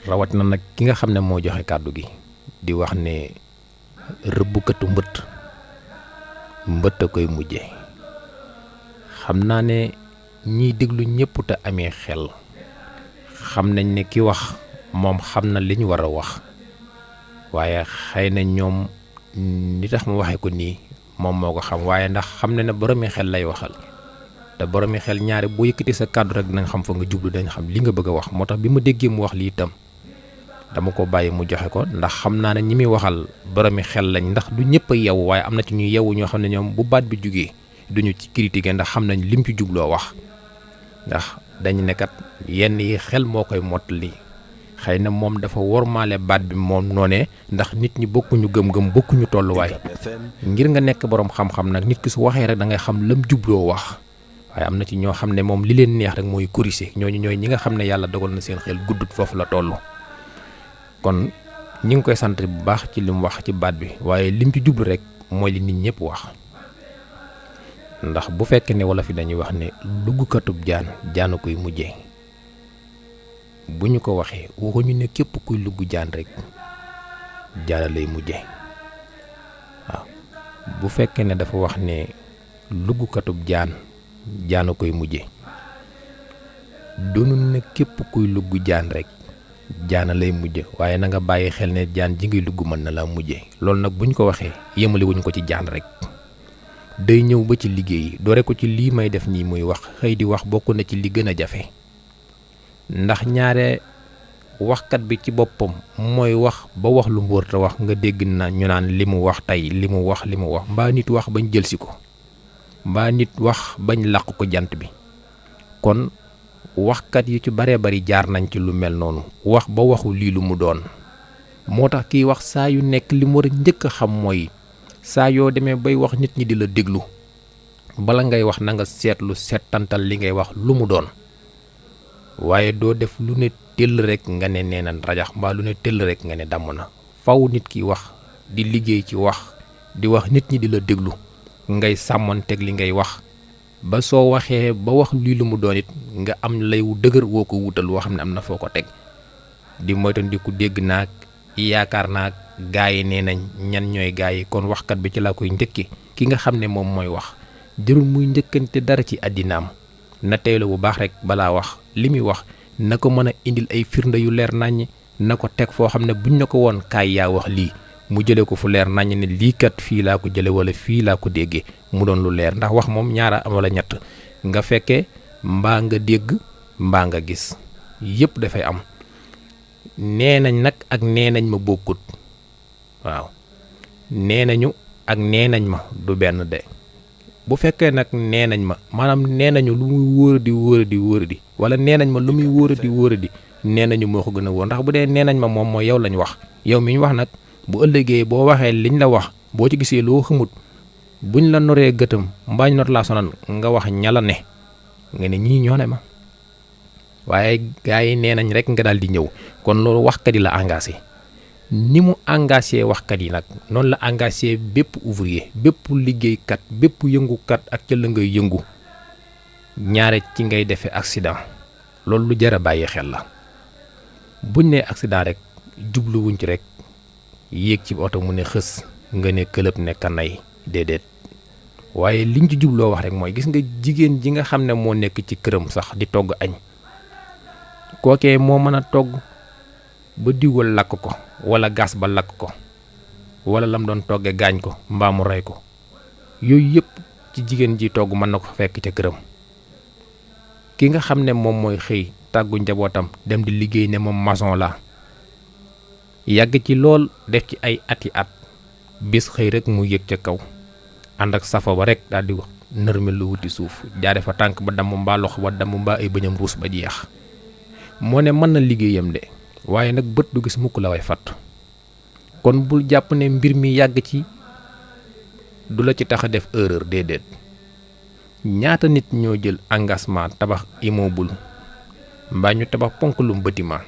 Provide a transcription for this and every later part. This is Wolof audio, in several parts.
rawat na nag ki nga xam ne moo joxe kàddu gi di wax ne rëbbukatu mbëtt a koy mujje. xam naa ne ñiy déglu ñëpp te amee xel xam nañ ne ki wax moom xam na li ñu war a wax waaye xëy na ñoom li tax mu waxee ko nii moom moo ko xam waaye ndax xam na ne boromi xel lay waxal te boromi xel ñaari boo yëkkati sa kàddu rek dinañ xam fa nga jublu dañ xam li nga bëgg a wax moo tax bi ma déggee mu wax lii itam dama ko bàyyi mu joxe ko ndax xam naa ne ñi muy waxal boromi xel lañ ndax du ñëpp a yeewu waaye am na ci ñu yeewu ñoo xam ne ñoom bu baat bi jugee duñu ci critiquer ndax xam nañ lim ci jubloo wax ndax dañu nekkat yenn yi xel moo koy mottali xëy na moom dafa wormaale baat bi moom noonee ndax nit ñi bokkuñu gëm-gëm bokkuñu tolluwaay ngir nga nekk boroom xam-xam nag nit ki su waxee rek da ngay xam lam jubloo wax waaye am na ci ñoo xam ne moom li leen neex rek mooy corriger ñooñu ñooy ñi nga xam ne yàlla dogal na seen xel guddut foofu la toll. kon ñi ngi koy sant bu baax ci lim wax ci baat bi waaye lim ci jublu rek mooy li nit ñëpp wax ndax bu fekkee ne wala fi dañuy wax ne luggukatub jaanu koy mujjee bu ñu ko waxee waxuñu ne képp kuy lugg jaan rek jaana lay mujje waaw bu fekkee ne dafa wax ne luggukatub jaanu koy mujje doonul ne képp kuy lugg jaan rek jaana lay mujje waaye na nga bàyyi xel ne jaan ji ngay lugg mën na laa mujje loolu nag bu ñu ko waxee yemale wuñ ko ci jaan rek day ñëw ba ci liggéey doore ko ci lii may def nii muy wax xëy di wax bokk na ci li gën a jafe ndax ñaare waxkat bi ci boppam mooy wax ba wax lu mu wërta wax nga dégg na ñu naan li mu wax tey li mu wax mbaa nit wax bañ jëlsi ko mbaa nit wax bañ làq ko jant bi kon waxkat yu ci baree bari jaar nañ ci lu mel noonu wax ba waxu lii lu mu doon moo tax kiy wax saa yu nekk li mu war a njëkk a xam mooy saa yoo demee bay wax nit ñi di la déglu bala ngay wax na nga seetlu seetantal li ngay wax lu mu doon waaye doo def lu ne tëll rek nga ne nee na rajax mbaa lu ne tëll rek nga ne damm na faw nit ki wax di liggéey ci wax di wax nit ñi di la déglu ngay sàmmanteeg li ngay wax ba soo waxee ba wax lii lu mu doon it nga am lay wu dëgër woo ko wutal woo xam ne am na foo ko teg di moytandiku dégg naag yaakaar naag gaa yi nee nañ ñan ñooy gaa yi kon waxkat bi ci laa koy njëkki ki nga xam ne moom mooy wax jërul muy njëkkante dara ci àddinaam na teelu bu baax rek balaa wax li muy wax na ko mën a indil ay firnde yu leer naññ na ko teg foo xam ne buñ na ko woon kaay yaa wax lii mu jëlee ko fu leer naññ ne lii kat fii laa ko jële wala fii laa ko déggee mu doon lu leer ndax wax moom ñaara am wala ñett nga fekkee mbaa nga dégg mbaa nga gis yépp dafay am nee nañ nag ak nee nañ ma bokkut waaw nee nañu ak nee nañ ma du benn de bu fekkee nag nee nañ ma maanaam nee nañu lu muy wóoradi wala nee nañ ma lu muy wóoradi nee nañu moo ko gën a wóor ndax bu dee nee nañ ma moom mooy yow lañ wax yow mi ñu wax nag bu ëllëgee boo waxee liñ la wax boo ci gisee loo xamut buñ la noree gëtam mbaa ñu not laa sonal nga wax ñala ne nga ne ñii ñoo ne ma waaye gaa yi nee nañ rek nga daal di ñëw kon loolu waxkat yi la engagé ni mu engagé waxkat yi nag noonu la engagé bépp ouvrier bépp liggéeykat bépp yëngukat ak ca la ngay yëngu ñaare ci ngay defee accident loolu lu jar a bàyyi xel la buñ nee accident rek jubluwuñ ci rek yéeg ci oto mu ne xës nga ne këlëb ne kanay déedéet waaye liñ ci jubloo wax rek mooy gis nga jigéen ji nga xam ne moo nekk ci këram sax di togg añ kookee moo mën a togg ba diwal lakk ko wala gas ba lakk ko wala lam doon togge gaañ ko mbaa mu rey ko yooyu yëpp ci jigéen ji togg mën na ko fekk ca këram ki nga xam ne moom mooy xëy tàggu njabootam dem di liggéey ne moom maçon la yàgg ci lool def ci ay ati at bis xëy rek mu yëg ca kaw ànd ak safa ba rek daal di wax nërmel lu wuti suuf jaare fa tànk ba damm mbaa loxo ba damm mbaa ay bëñam ruus ba jeex moo ne mën na liggéeyam de waaye nag bët du gis mukk la way fatt kon bul jàpp ne mbir mi yàgg ci du la ci tax a def erreur déedéet ñaata nit ñoo jël engagement tabax immeuble mbaa ñu tabax ponkalum bâtiment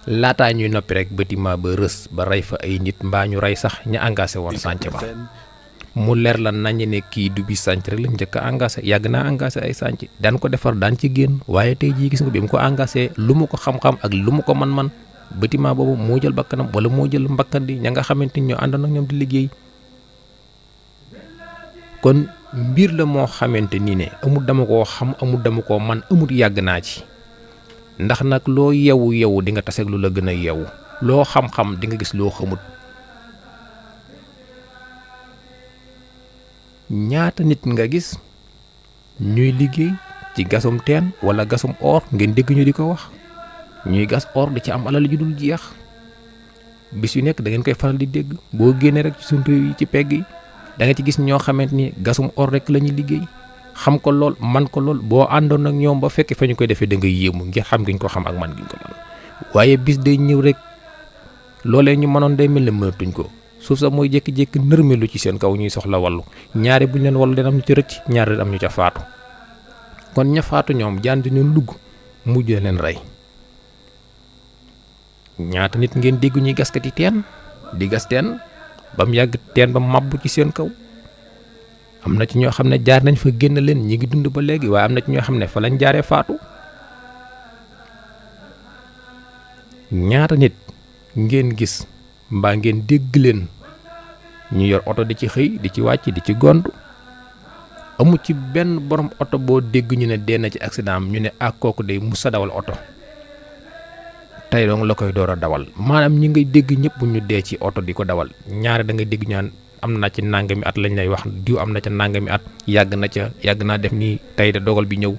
laataa ñuy noppi rek bâtiment ba rës ba rey fa ay nit mbaa ñu rey sax ña engagé woon sànc ba mu leer la nañ ne kii du bi sànc rek la njëkk a engagé yàgg naa engagé ay sànc daan ko defar daan ci génn waaye tey jii gis nga bi mu ko engagé lu mu ko xam-xam ak lu mu ko man-man bâtiment boobu moo jël bakkanam wala moo jël mbakkan di ña nga xamante ni ñoo àndoon ak ñoom di liggéey. kon mbir la moo xamante ni ne amul dama koo xam amul dama koo man amul yàgg naa ci ndax nag loo yewu di nga taseeg lu la gën a yewu loo xam-xam di nga gis loo xamut. ñaata nit nga gis ñuy liggéey ci gasum teen wala gasum or ngeen dégg ñu di ko wax ñuy gas or di ci am alal ju dul jeex bis yu nekk da ngeen koy faral di dégg boo génnee rek ci suñu réew yi ci pegg yi da nga ci gis ñoo xamante ni gasum or rek la ñuy liggéey xam ko lool man ko lool boo àndoon ak ñoom ba fekk fa ñu koy defee da nga yéemu ngir xam giñ ko xam ak man giñ ko man waaye bis day ñëw rek loolee ñu mënoon day mel ne mënatuñ ko suuf sax mooy jékki-jékki nërmelu ci seen kaw ñuy soxla wallu ñaare buñ leen wallu dina am ñu ci rëcc ñaare am ñu ca faatu kon ña faatu ñoom jaan di leen lugg mujj leen rey. ñaata nit ngeen dégg ñuy gaskati teen di gas teen ba mu yàgg teen ba mabbu ci seen kaw am na ci ñoo xam ne jaar nañ fa génn leen ñi ngi dund ba léegi waaye am na ci ñoo xam ne fa lañ jaaree faatu. ñaata nit ngeen gis mbaa ngeen dégg leen ñu yor oto di ci xëy di ci wàcc di ci gont amu ci benn borom oto boo dégg ñu ne dee na ci accident am ñu ne ak kooku day musa dawal oto tey dong la koy door a dawal maanaam ñi ngay dégg ñëpp bu ñu dee ci oto di ko dawal ñaare da nga dégg ñaan am na ci nangami at lañ lay wax diw am na ca nangami at yàgg naa def nii tey da dogal bi ñëw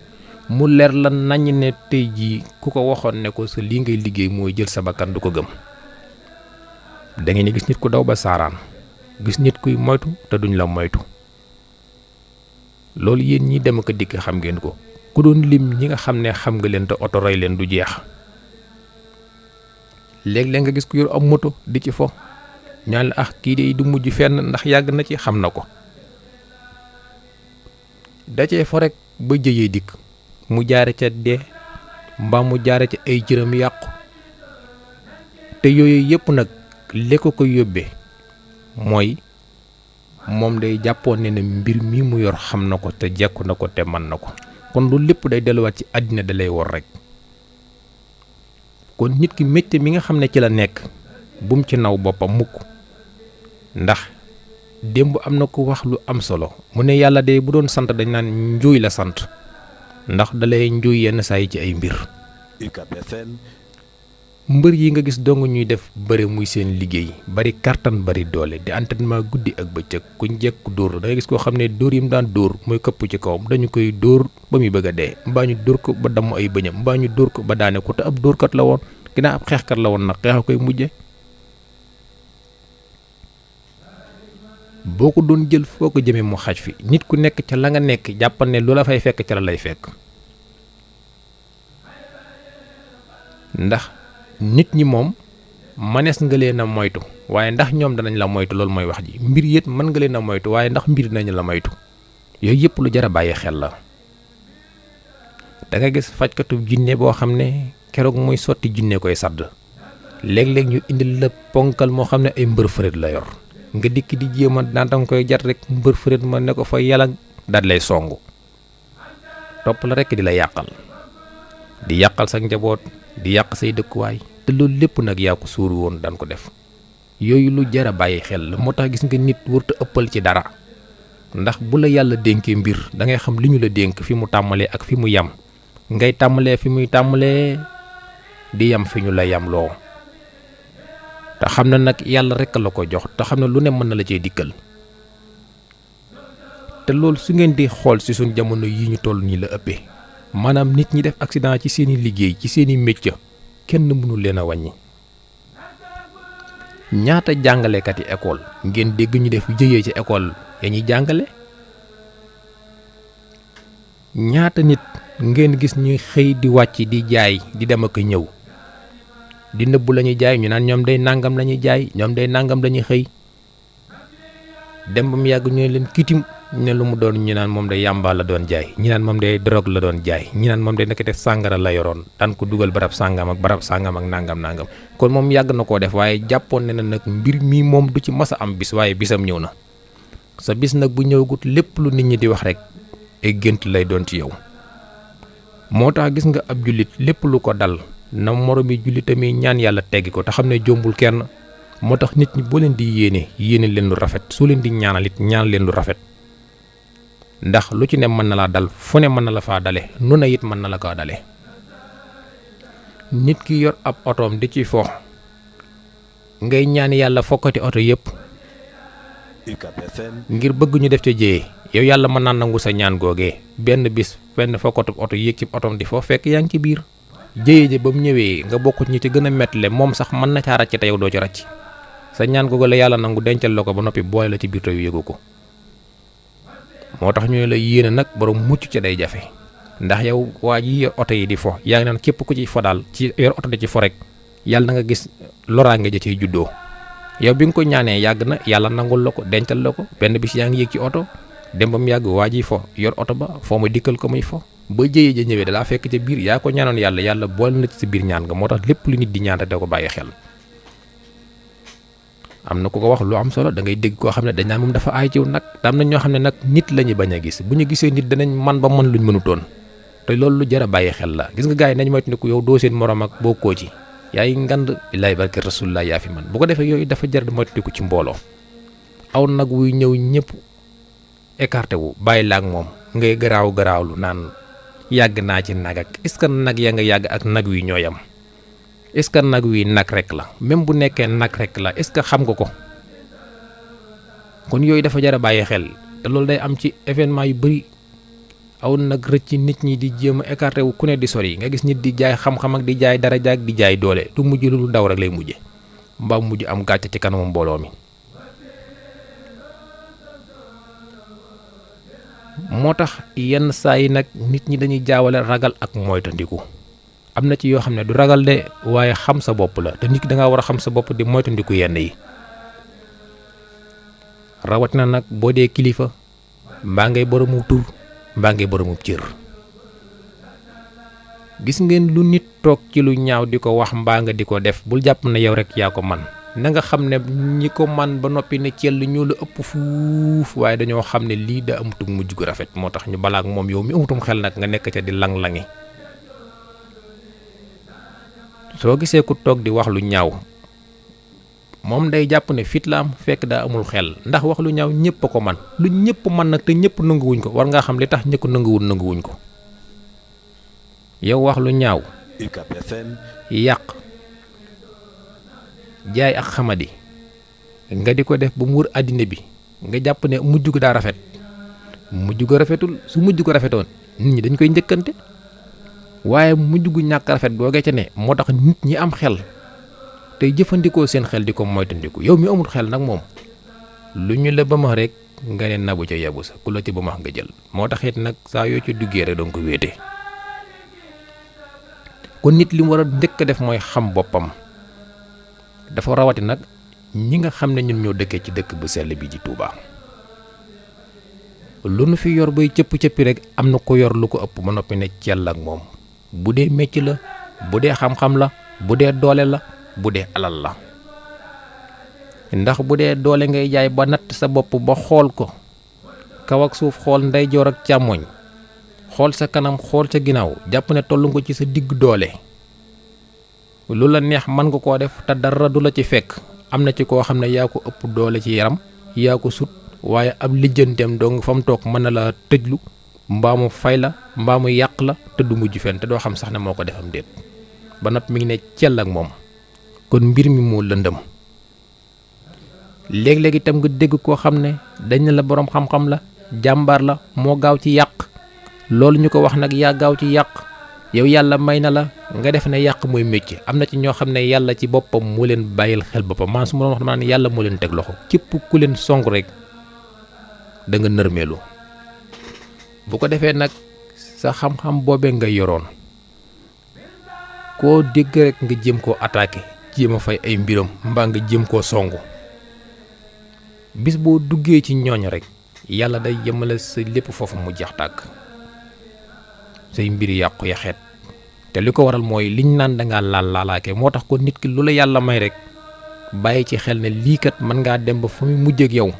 mu leer la nañ ne tey jii ku ko waxoon ne ko sa lii ngay liggéey mooy jël sa bakkan du ko gëm. da ngeen gis nit ku daw ba saaraan gis nit kuy moytu te duñ la moytu loolu yéen ñi dem ko dikk xam ngeen ko ku doon lim ñi nga xam ne xam nga leen te oto rey leen du jeex. léeg-léeg nga gis ku yor am moto di ci fo ñaan la kii de du mujj fenn ndax yàgg na ci xam na ko da cee fo rek ba jëyee dikk mu jaare ca dee mbaa mu jaare ca ay jërëm yàqu te yooyu yëpp nag li ko yóbbee mooy moom day jàppoon ne mbir mi mu yor xam na ko te jekku na ko te man na ko kon loolu lépp day delluwaat ci àddina da lay wor rek. kon nit ki métier mi nga xam ne ci la nekk bu mu ci naw boppam mukk ndax démb am na ko wax lu am solo mu ne yàlla de bu doon sant dañ naan njuuy la sant ndax dalay njuuy yenn saa yi ci ay mbir. mbër yi nga gis dong ñuy def bëre muy seen liggéey bari kartan bari doole di entraînement guddi ak bëccëg kuñ jekk dóor da ngay gis koo xam ne dóor yi mu daan dóor mooy këpp ci kawam dañu koy dóor ba muy bëgg a dee mbaa ñu dóor ko ba damm ay bëñam mbaa ñu dóor ko ba daane ko te ab dóorkat la woon ginnaaw ab xeexkat la woon nag xeexa koy mujje boo ko doon jël foo ko jëmee mu xaj fi nit ku nekk ca la nga nekk jàppal ne lu la fay fekk ca la lay fekk ndax nit ñi moom manees nga leen a moytu waaye ndax ñoom danañ la moytu loolu mooy wax ji mbir yét mën nga leen a moytu waaye ndax mbir dinañ la moytu yooyu yëpp lu jar a bàyyi xel la. da nga gis fajkatu jinne boo xam ne keroog muy sotti jinne koy sadd léeg-léeg ñu indil la ponkal moo xam ne ay mbër fëret la yor nga dikk di jéem a daan danga koy jat rek mbër fëret ma ne ko fa yàlla daal lay songu topp la rek di la yàqal di yàqal sa njaboot di yàq say dëkkuwaay te loolu lépp nag yaa ko suuru woon daan ko def yooyu lu jar a bàyyi xel la moo tax gis nga nit warut a ëppal ci dara ndax bu la yàlla dénkee mbir da ngay xam li ñu la dénk fi mu tàmbalee ak fi mu yam ngay tàmbalee fi muy tàmbalee di yam fi ñu la yam loo te xam na nag yàlla rek la ko jox te xam ne lu ne mën na la cee dikkal te loolu su ngeen di xool ci suñ jamono yi ñu toll nii la ëppee maanaam nit ñi def accident ci seeni liggéey ci seeni métier kenn mënul leen a wàññi ñaata jàngalekat yi école ngeen dégg ñu def jëyee ci école ya ñuy jàngale ñaata nit ngeen gis ñuy xëy di wàcc di jaay di dem ak ñëw di nëbbu la ñuy jaay ñu naan ñoom day nangam la ñuy jaay ñoom day nangam la ñuy xëy dem ba mu yàgg ñu leen kitim ñu ne lu mu doon ñu naan moom day yàmba la doon jaay ñi naan moom day drogue la doon jaay ñi naan moom day nekkate sàngara la yoroon daan ko dugal barab sàngam ak nangam kon moom yàgg na koo def waaye jàppoon ne na nag mbir mii moom du ci mas a am bis waaye bisam ñëw na sa bis nag bu ñëwagut lépp lu nit ñi di wax rek ay gént lay doon ci yow. moo tax gis nga ab jullit lépp lu ko dal na moromi jullitami ñaan yàlla teggi ko te xam ne jombul kenn. moo tax nit ñi boo leen di yéene leen lu rafet su leen di ñaanal it ñaan leen lu rafet ndax lu ci ne mën na laa dal fu ne mën na la faa dale nu ne it mën na la kaa dale. nit ki yor ab otoom di ci fo ngay ñaan yàlla fokkati oto yépp ngir bëgg ñu def ca jéyee yow yàlla mën naa nangu sa ñaan googee benn bis benn fokkatu oto yéeg ci otoom di fo fekk yaa ngi ci biir jéyee ji ba mu ñëwee nga bokkut ñi ci gën a mettale moom sax mën na caa ràcc te yow doo ci ràcc sa ñaan googu la yàlla nangu dencal la ko ba noppi boole la ci biir te yëgu ko. moo tax ñu ne la yéene nag borom mucc ca day jafe ndax yow waa ji yor oto yi di fo yaa ngi naan képp ku ci fo daal ci yor oto di ci fo rek yàlla na nga gis loraange ja ciy juddoo. yow bi nga ko ñaanee yàgg na yàlla nangul la ko dencal la ko benn bis yaa ngi yéeg ci oto dem ba mu yàgg waa ji fo yor oto ba foo ma dikkal ko muy fo ba jëyee ja ñëwee dalaa fekk ca biir yaa ko ñaanoon yàlla boole na ci sa biir ñaan nga moo tax lépp lu nit di ñaan te da ko bàyyi xel. am na ku ko wax lu am solo da ngay dégg koo xam ne dañ naan moom dafa aay ciw nag te am na ñoo xam ne nag nit la ñu bañ a gis bu ñu gisee nit danañ man ba mën luñ mënutoon te loolu lu jar a bàyyi xel la. gis nga gars yi nañ moytandiku yow doo seen morom ak bokkoo ci yaay ngand billaay barke rasulullah yaa fi man bu ko defee yooyu dafa jar di moytandiku ci mbooloo. aw nag wuy ñëw ñëpp écarté wu bàyyi la ak moom ngay garaawlu naan yàgg naa ci nag ak est-ce que nag ya nga yàgg ak nag wi ñoo yam est-ce que nag wi nag rek la même bu nekkee nag rek la est-ce que xam nga ko. kon yooyu dafa jar a bàyyi xel te loolu day am ci événement yu bari aw nag rëcc nit ñi di jéem a écarté wu ku ne di sori nga gis nit di jaay xam-xam ak di jaay daraja ak di jaay doole du mujj lu daw rek lay mujje mbaa mujj am gàcce ci kanamu mbooloo mi. moo tax yenn saa yi nag nit ñi dañuy jaawale ragal ak moytandiku am na ci yoo xam ne du ragal de waaye xam sa bopp la te nit ki da ngaa war a xam sa bopp di moytandiku yenn yi rawatina nag boo dee kilifa mbaa ngay boromu tur mbaa ngay boromu cër. gis ngeen lu nit toog ci lu ñaaw di ko wax mbaa nga di ko def bul jàpp ne yow rek yaa ko man na nga xam ne ñi ko man ba noppi ne cell ñoo la ëpp fuuf waaye dañoo xam ne lii da amutum mujj gu rafet moo tax ñu balaak moom yow mi amutum xel nag nga nekk ca di lang-langi. soo gisee ku toog di wax lu ñaaw moom day jàpp ne fit la am fekk daa amul xel ndax wax lu ñaaw ñëpp a ko man lu ñëpp man nag te ñëpp nanguwuñ ko war ngaa xam li tax ñëpp nanguwuñ ko. yow wax lu ñaaw yàq jaay ak xamadi nga di ko def ba mu wër àddina bi nga jàpp ne mujj ko daa rafet mujj ko rafetul su mujj ko rafetoon nit ñi dañ koy njëkkante waaye mujj gu ñàkk rafet googee ca ne moo tax nit ñi am xel tey jëfandikoo seen xel di ko moytandiku. yow mi amul xel nag moom lu ñu la ba max rek nga ne nabu ca yebu sa ku la ci ba max nga jël moo tax it nag saa yoo ci duggee rek danga ko wéete. kon nit li mu war a njëkk a def mooy xam boppam dafa rawati nag ñi nga xam ne ñun ñoo dëkkee ci dëkk bu sell bi di Touba. lu nu fi yor bay cëpp-cëppi rek am na ko yor lu ko ëpp ba noppi ne cell ak moom bu dee mecc la bu dee xam-xam la bu dee doole la bu dee alal la. ndax bu dee doole ngay jaay ba natt sa bopp ba xool ko kaw ak suuf xool ndeyjoor ak càmmoñ xool sa kanam xool sa ginnaaw jàpp ne tollu nga ci sa digg doole lu la neex mën nga koo def te dara du la ci fekk. am na ci koo xam ne yaa ko ëpp doole ci yaram yaa ko sut waaye ab lijjanteem dong fa mu toog mën na la tëjlu mbaa mu fay la mbaa mu yàq la te du mujj fenn te doo xam sax ne moo ko defam déet ba nopp mi ngi ne cell ak moom. kon mbir mi moo lëndëm léeg-léeg itam nga dégg koo xam ne dañ ne la boroom xam-xam la jàmbaar la moo gaaw ci yàq loolu ñu ko wax nag yaa gaaw ci yàq yow yàlla may na la nga def ne yàq mooy métier. am na ci ñoo xam ne yàlla ci boppam moo leen bàyyil xel boppam man su ma doon wax dama ne yàlla moo leen teg loxo képp ku leen song rek da nga nërmeelu. bu ko defee nag sa xam-xam boobee nga yoroon koo dégg rek nga jéem koo attaqué jéem a fay ay mbiram mbaa nga jéem koo songu bis boo duggee ci ñooñ rek yàlla day yemale sa lépp foofu mu jeex tàkk say mbir yàqu yaxeet te li ko waral mooy liñ naan dangaa laalaake moo tax ko nit ki lu la yàlla may rek bàyyi ci xel ne lii kat mën ngaa dem ba fa muy mujj ak yow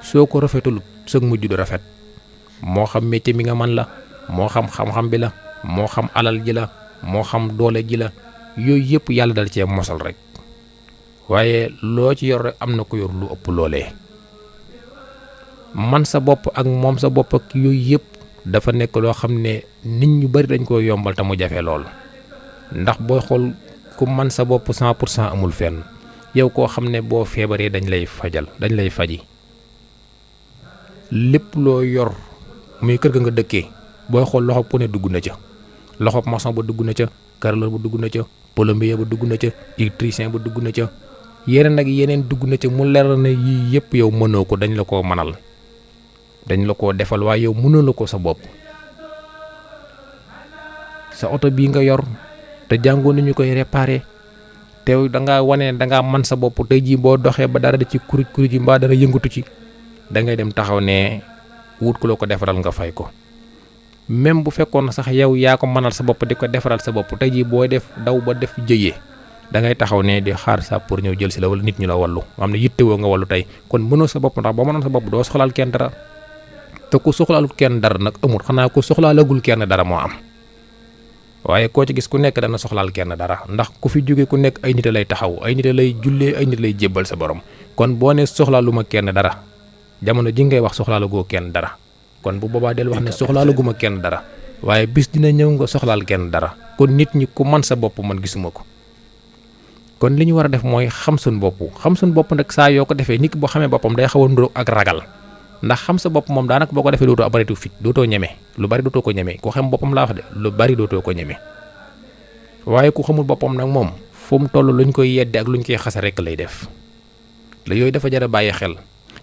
soo ko rafetalut sëg mujj du rafet moo xam métier mi nga man la moo xam xam-xam bi la moo xam alal ji la moo xam doole ji la yooyu yëpp yàlla dal cee mosal rek waaye loo ci yor rek am na ko yor lu ëpp loolee man sa bopp ak moom sa bopp ak yooyu yëpp dafa nekk loo xam ne nit ñu bari dañ ko yombal te mu jafe lool ndax booy xool ku man sa bopp 100% amul fenn yow koo xam ne boo feebaree dañ lay faji lépp loo yor muy kër ga nga dëkkee booy xool loxo ku ne dugg na ca loxo maçon ba dugg na ca carreleur ba dugg na ca plombier ba dugg na ca électricien ba dugg na ca yeneen ak yeneen dugg na ca mu leer na yii yëpp yow mënoo ko dañ la koo manal dañ la koo defal waaye yow mënoo la ko sa bopp sa oto bii nga yor te jàngoo nañu koy réparer te dangaa wane ne dangaa man sa bopp tey jii boo doxee ba dara da ci kuruj yi mbaa dara yëngatu ci da ngay dem taxaw ne wut ku la ko defaral nga fay ko même bu fekkoon sax yow yaa ko mënal sa bopp di ko defaral sa bopp tey jii boo def daw ba def jëyee da ngay taxaw ne di xaar sa pour ñëw jël si la wala nit ñu la wallu am na yittewoo nga wallu tey kon mënoo sa bopp ndax boo mënoon sa bopp doo soxlaal kenn dara te ku soxlaalul kenn dara nag amul xanaa ku soxlaalagul kenn dara moo am waaye koo ci gis ku nekk dana soxlaal kenn dara ndax ku fi jóge ku nekk ay nit lay taxaw ay nit lay jullee ay nit lay jébbal sa borom kon boo ne soxlaaluma kenn dara jamono ji ngay wax soxlaalagoo kenn dara kon bu boobaa del wax ne soxlaalaguma kenn dara waaye bis dina ñëw nga soxlaal kenn dara kon nit ñi ku man sa bopp man gisuma ko kon li ñu war a def mooy xam suñ bopp nag saa yoo ko defee nit ki boo xamee boppam day xaw a nduróog ak ragal ndax xam sa bopp moom daanaka boo ko defee dootoo abaritu fit dootoo ñeme lu bari dootoo ko ñeme ku xam boppam laa wax de lu bari dootoo ko ñeme waaye ku xamul boppam nag moom fu mu toll luñ koy yedde ak luñ koy xase rek lay def la yooyu dafa jar a bàyyi xel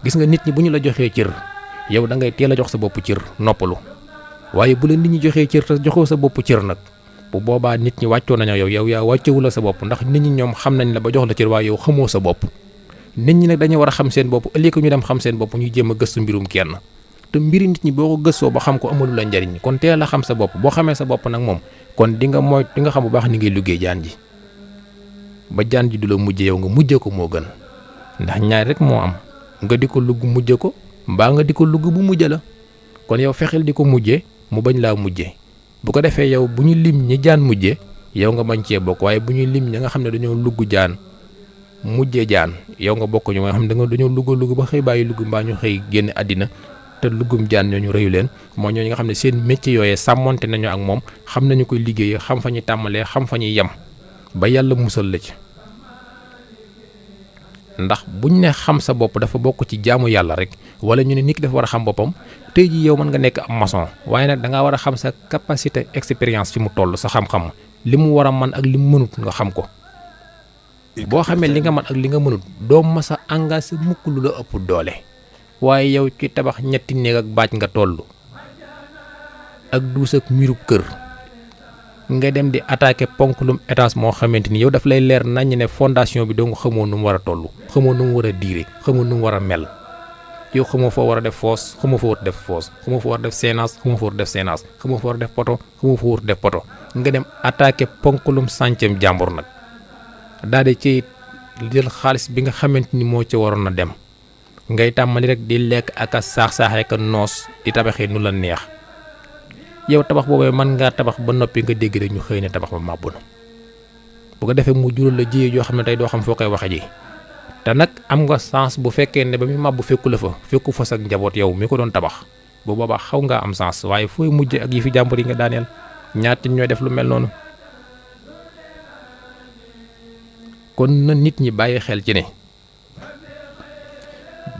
gis nga nit ñi bu ñu la joxee cër yow da ngay teel a jox sa bopp cër noppalu waaye bu la nit ñi joxee cër te joxoo sa bopp cër nag bu boobaa nit ñi wàccoo nañoo yow yaa wàccewula sa bopp ndax nit ñi ñoom xam nañ la ba jox la cër waaye yow xamoo sa bopp nit ñi nag dañu war a xam seen bopp ëllëg ñu dem xam seen bopp ñu jéem a gëstu mbirum kenn te mbiri nit ñi boo ko gëstoo ba xam ko amalu la njariñ kon teel a xam sa bopp boo xamee sa bopp nag moom kon di nga xam bu baax ni ngay liggéey jaan ji ba jaan ji du la mujje yow nga mujje ko moo gën ndax ñaar rek moo am nga di ko lugg mujje ko mbaa nga di ko lugg bu mujje la kon yow fexeel di ko mujje mu bañ laa mujje bu ko defee yow bu ñu lim ñi jaan mujje yow nga bañ cee bokk waaye bu ñuy lim ñi nga xam ne dañoo lugg jaan mujje jaan yow nga bokk ñu nga xam ne dañoo lugg ba xëy bàyyi lugg mbaa ñu xëy génn àddina te luggum jaan ñooñu rëyu leen moo ñooñu nga xam ne seen métier yooyee sàmmonte nañu ak moom xam nañu koy liggéeyee xam fa ñuy tàmbalee xam fa ñuy yem ba yàlla musal la ci ndax buñ ne xam sa bopp dafa bokk ci jaamu yàlla rek wala ñu ne nit ki dafa war a xam boppam tey jii yow mën nga nekk am maçon waaye nag da ngaa war a xam sa capacité expérience fi mu toll sa xam-xam li mu war a man ak li mu mënut nga xam ko boo xamee li nga man ak li nga mënut doo mas a engagé mukk lu la ëpp doole waaye yow ci tabax ñetti néeg ak baaj nga toll ak duus ak mirub kër nga dem di attaqué ponklum étage moo xamante ni yow daf lay leer naññ ne fondation bi doo nga xamoo nu mu war a toll xamoo nu mu war a diire xamoo nu mu war a mel yow xamoo foo war a def foos xamoo foo war a def foos xamoo foo war a def séenage xamoo foo war a def séenage xamoo foo war a def poto xamoo foo war a def poto nga dem attaqué ponklum sàncem jàmbur nag daal di ci jël xaalis bi nga xamante ni moo ci waroon a dem ngay tàmmali rek di lekk ak a saax-saaxee ka noos di tabaxee nu la neex yow tabax boobee mën ngaa tabax ba noppi nga dégg rek ñu xëy ne tabax ba màbbu na bu ko defee mu jural la jiyee joo xam ne tey doo xam foo koy waxe ji te nag am nga sens bu fekkee ne ba muy màbbu fekku la fa fekku fa sa njaboot yow mi ko doon tabax bu boobaa xaw ngaa am sens waaye fooy mujje ak yi fi jàmbur yi nga daaneel ñaata ñooy def lu mel noonu kon na nit ñi bàyyi xel ci ne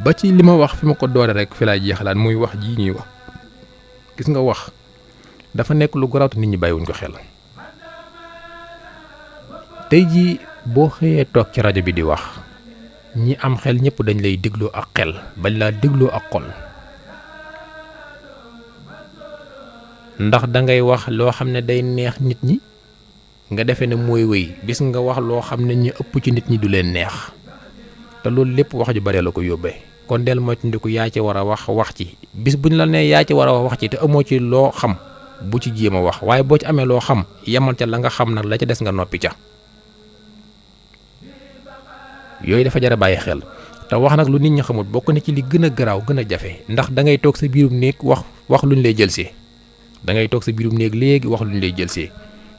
ba ci li ma wax fi ma ko doore rek fi laay jeexalaat muy wax ji ñuy wax gis nga wax dafa nekk lu garaaw te nit ñi bàyyiwuñ ko xel tey jii boo xëyee toog ci rajo bi di wax ñi am xel ñëpp dañ lay dégloo ak xel bañ laa dégloo ak xol ndax dangay wax loo xam ne day neex nit ñi nga defee ne mooy wéy bis nga wax loo xam ne ñi ëpp ci nit ñi du leen neex te loolu lépp wax ju bare la ko yóbbee kon del moytandiku yaa ci war a wax ci bis buñ la nee yaa ci war a wax ci te amoo ci loo xam bu ci jéem a wax waaye boo ci amee loo xam yemal ca la nga xam nag la ca des nga noppi ca yooyu dafa jar a bàyyi xel te wax nag lu nit ñi xamul bokk na ci li gën a garaaw gën a jafe ndax da ngay toog sa biirum néeg wax luñ lay jëlsee da ngay toog sa biirum néeg léegi wax luñ lay jëlsee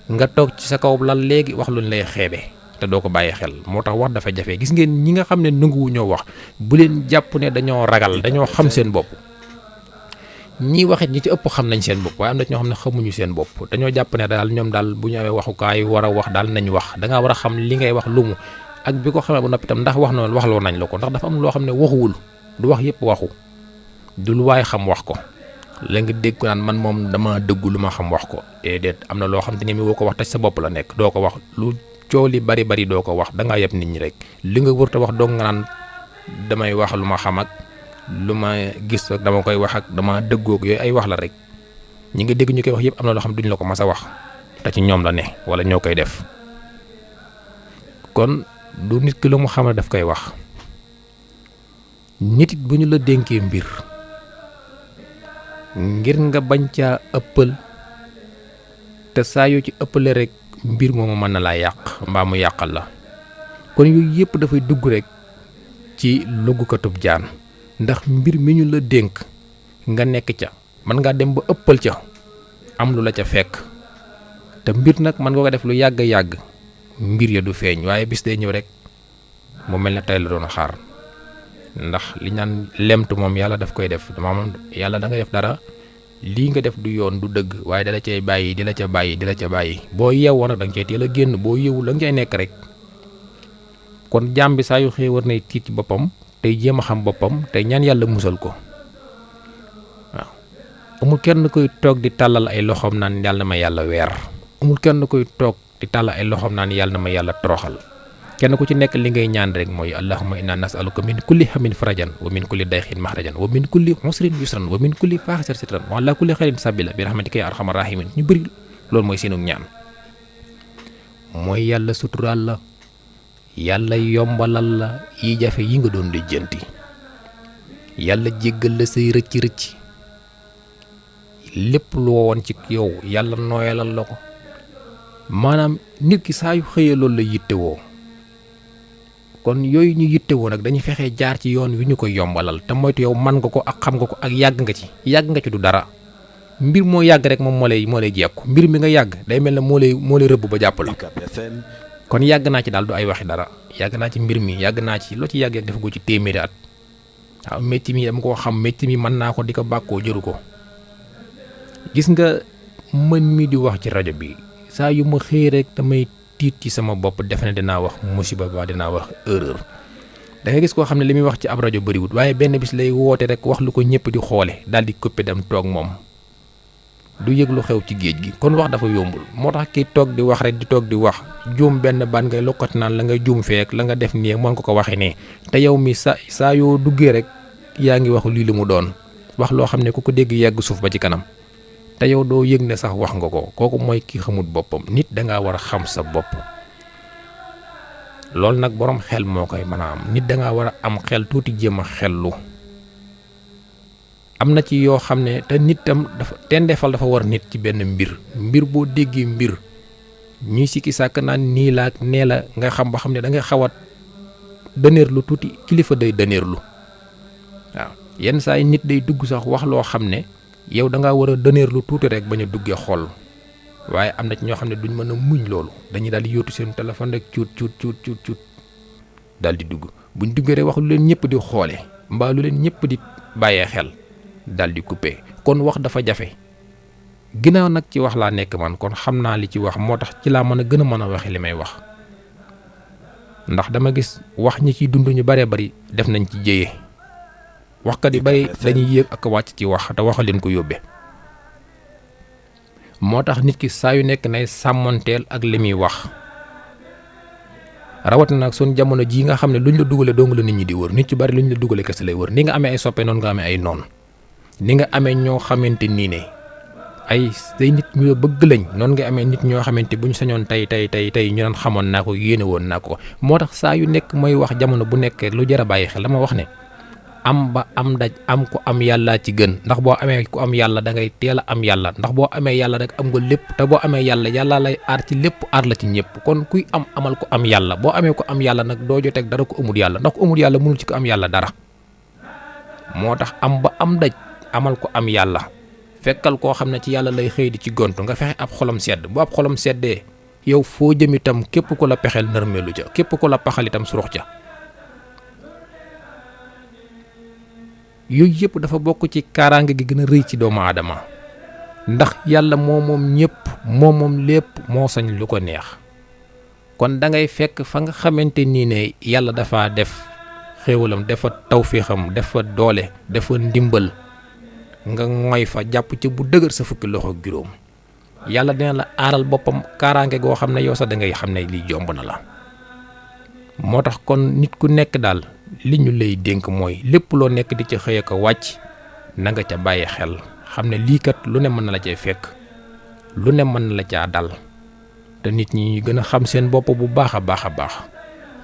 nga toog ci sa kaw lal léegi wax luñ lay xeebe te doo ko bàyyi xel moo tax wax dafa jafe gis ngeen ñi nga xam ne nanguwu ñoo wax bu leen jàpp ne dañoo ragal dañoo xam seen bopp ñii waxit ñi ci ëpp xam nañ seen bopp waaye am na ñoo xam ne xamuñu seen bopp dañoo jàpp ne daal ñoom daal bu ñu amee waxukaay war a wax daal nañ wax dangaa war a xam li ngay wax lumu ak bi ko xamee ba noppi tam ndax wax noonu waxloo nañ la ko ndax dafa am loo xam ne waxuwul du wax yëpp waxu du lu waay xam wax ko la nga dégg ko naan man moom dama dëggu lu ma xam wax ko déedéet am na loo xam te ne mi woo ko wax te sa bopp la nekk doo ko wax lu coow li bari doo ko wax dangaa yeb nit ñi rek li nga wërta wax doo nga naan damay wax lu ma xam ak lu ma gis ak dama koy wax ak dama dëggoog yooyu ay wax la rek ñi nga dégg ñu koy wax yëpp am na loo xam duñ la ko mas a wax te ci ñoom la ne wala ñoo koy def kon du nit ki lu mu xam ne daf koy wax nit it bu ñu la dénkee mbir ngir nga bañ caa ëppal te saa yoo ci ëppale rek mbir moomu mën na laa yàq mbaa mu yàqal la kon yooyu yëpp dafay dugg rek ci luggukatub jaan ndax mbir mi ñu la dénk nga nekk ca mën ngaa dem ba ëppal ca am lu la ca fekk te mbir nag mën nga ko def lu yàgg mbir ya du feeñ waaye bis day ñëw rek mu mel ne tey la doon xaar ndax li ñaan lemtu moom yàlla daf koy def moom yàlla da nga def dara lii nga def du yoon du dëgg waaye dala cay bàyyi di la ca bàyyi boo yeewoo nag da nga cay teel a génn boo yeewul da nga cay nekk rek kon jaam bi saa yu xëy war nay tiit ci boppam tey jéem a xam boppam tey ñaan yàlla musal ko waaw amul kenn koy toog di tàllal ay loxoom naan yàlla na ma yàlla weer amul kenn koy toog di tàllal ay loxoom naan yàlla na ma yàlla toroxal kenn ku ci nekk li ngay ñaan rek mooy allahumma inna nas'aluka min kulli hammin farajan wa min kulli dayxin mahrajan wa min kulli usrin yusran wa min kulli faaxisat sitran wa ala kulli xayrin sabila bi rahmatika ya arhamar rahimin ñu bëri loolu mooy seenu ñaan mooy yàlla suturaal la yàlla yombalal la yi jafe yi nga doon lijjanti yàlla jéggal la say rëcc lépp lu woon ci yow yàlla nooyalal la ko maanaam nit ki saa yu xëyee loolu la yittewoo kon yooyu ñu yittewoo nag dañuy fexe jaar ci yoon wi ñu koy yombalal te moytu yow man nga ko ak xam nga ko ak yàgg nga ci du dara mbir moo yàgg rek moom moo lay jekku mbir mi nga yàgg day mel ne moo lay rëbb ba jàpp la kon yàgg naa ci daal du ay waxi dara yàgg naa ci mbir mi yàgg naa ci loo ci yàgg dafa ko ci téeméeri at waaw métti mi dama koo xam métti mi mën naa ko di ko bàkkoo jëru ko gis nga mën mi di wax ci rajo bi saa yu ma xëy rek damay tiit ci sama bopp defe ne dinaa wax musiba ba dinaa wax erreur da nga gis koo xam ne li muy wax ci ab rajo bëriwut waaye benn bis lay woote rek wax lu ko ñëpp di xoole daal di coppe dem toog moom du yëg lu xew ci géej gi kon wax dafa yombul moo tax kii toog di wax rek di toog di wax juum benn baat ngay lokkati naan la nga juum feek la nga def nii mën ko waxee nii te yow mi saa yoo duggee rek yaa ngi wax lii li mu doon wax loo xam ne ku ko dégg yegg suuf ba ci kanam te yow doo yëg ne sax wax nga ko kooku mooy ki xamut boppam nit dangaa war a xam sa bopp loolu nag boroom xel moo koy mën a am nit dangaa war a am xel tuuti jéem a xellu am na ci yoo xam ne te nit tam dafa tendeefal dafa war nit ci benn mbir boo déggee mbir ñuy sikki sàkk naan nii la ak nee la nga xam ba xam ne da ngay xaw a dëneerlu tuuti kilifa day dëneerlu waaw yenn saa yi nit day dugg sax wax loo xam ne yow da ngaa war a dëneerlu tuuti rek bañ a duggee xol waaye am na ci ñoo xam ne duñ mën a muñ loolu dañuy daal di yóotu seen téléphone rek cuut daal di dugg buñ duggee rek wax lu leen ñëpp di xoole mbaa lu leen ñëpp di bàyyee xel daal di coupé kon wax dafa jafe ginnaaw nag ci wax laa nekk man kon xam naa li ci wax moo tax ci laa mën a gën a mën a waxe li may wax ndax dama gis wax ñi ciy dund ñu baree bari def nañ ci jéyee waxkat yi bari dañuy yéeg ak wàcc ci wax te waxa leen ko yóbbe moo tax nit ki saa yu nekk nay sàmmanteel ak li muy wax rawatina nag suñ jamono jii nga xam ne luñ la dugale dong la nit ñi di wër nit ci bari luñ la dugale kese lay wër ni nga amee ay soppe noonu nga amee ay noon ni nga amee ñoo xamante nii ne ay say nit ñu la bëgg lañ noonu nga amee nit ñoo xamante bu ñu sañoon tey ñu doon xamoon naa ko yéene woon naa ko moo tax saa yu nekk mooy wax jamono bu nekkee lu jar a bàyyi xel dama wax ne am ba am daj am ko am yàlla ci gën, ndax boo amee ku am yàlla da ngay teel a am yàlla, ndax boo amee yàlla rek am nga lépp, te boo amee yàlla yàlla lay aar ci lépp, aar la ci ñëpp. kon kuy am amal ko am yàlla. boo amee ko am yàlla nag doo joteeg dara ko amul yàlla, ndax ko amul yàlla mënul ci ko am yàlla dara. moo tax am ba am daj amal ko am yàlla. fekkal koo xam ne ci yàlla lay xëy di ci gontu, nga fexe ab xolam sedd. bu ab xolam seddee yow foo jëm itam képp ku la pexeel nërmeelu ca, képp ku la paxal itam surux ca. yooyu yëpp dafa bokk ci kaaraange gi gën a rëy ci doomu aadama, ndax yàlla moom ñëpp moom lépp, moo sañ lu ko neex. kon da ngay fekk fa nga xamante nii ne yàlla dafa def xéewalam, dafa tawféexam, dafa doole, dafa ndimbal, nga ngoy fa jàpp ci bu dëgër sa fukki loxo ak juróom. yàlla dina la aaral boppam kaaraange goo xam ne yow sax da ngay xam ne lii jomb na la. moo tax kon nit ku nekk daal li ñu lay dénk mooy lépp loo nekk di ca xëy ko wàcc na nga ca bàyyi xel, xam ne lii kat lu ne mën na la cay fekk, lu ne mën na la caa dal. te nit ñi gën a xam seen bopp bu baax a baax a baax,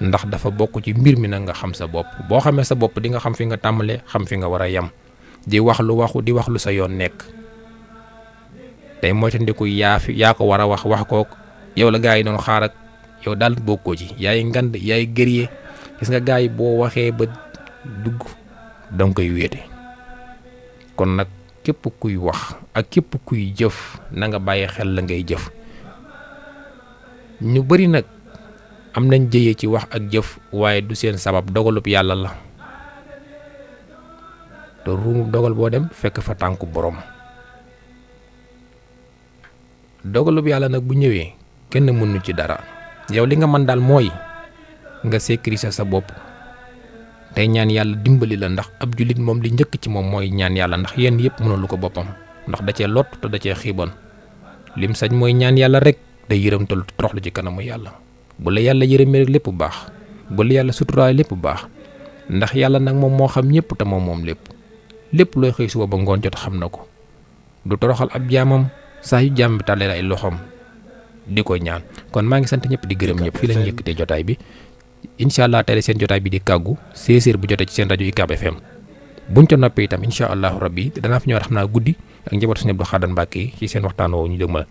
ndax dafa bokk ci mbir mi nag nga xam sa bopp. boo xamee sa bopp di nga xam fi nga tàmbalee, xam fi nga war a yem. di wax lu waxu di wax lu sa yoon nekk. tey moytandiku yaa ko war a wax kook yow la gaa yi doon xaar ak yow daal bokkoo ci. yaay ngand yaay gërëyee. gis nga gaa yi boo waxee ba dugg danga koy wéete. kon nag képp kuy wax ak képp kuy jëf na nga bàyyi xel la ngay jëf. ñu bari nag am nañ jëyee ci wax ak jëf, waaye du seen sabab, dogalub yàlla la. te ruumu dogal boo dem fekk fa tànku borom. dogalub yàlla nag bu ñëwee kenn mënu ci dara. yow li nga mën daal mooy nga sécuriser sa bopp tey ñaan yàlla dimbali la, ndax ab jullit moom li njëkk ci moom mooy ñaan yàlla, ndax yéen yëpp mënul ko boppam, ndax da cee lott te da cee xiiboon. lim sañ mooy ñaan yàlla rek, day yërëmtalu toroxlu ci kanamu yàlla. bu la yàlla yërëmee rek lépp baax, bu la yàlla suturaay lépp baax, ndax yàlla nag moom moo xam ñëpp te moom lépp. lépp looy xëy suba ba ngoon jot xam na ko. du toroxal ab jaamam saa yu jaam bi tàllee ay loxoom di ko ñaan. kon maa ngi sant ñëpp di gërëm ñëpp. fii lañu yëkkatee jotaay bi. incha allah tey seen jotaay bi di kàggu 16h bu jotee ci seen rajo UCAB FM. buñ ca noppee itam incha allahu rabbi danaa fi ñëwaat xam naa guddi ak njabootu Sëñ Abdou Khadre Mbacké ci seen waxtaan woowu ñu dëgmal.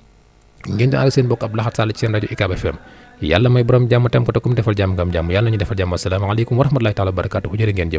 ngeen di ànd seen bokk Abdou Lahad Sall ci seen rajo UCAB FM. yàlla may borom jàmm tam ko te kum defal jàmm ngam jàmm yàlla ñu defal jàmm. asalaamaaleykum wa rahmatulahi taala wa barakaatuhu. jërë ngeen jëf.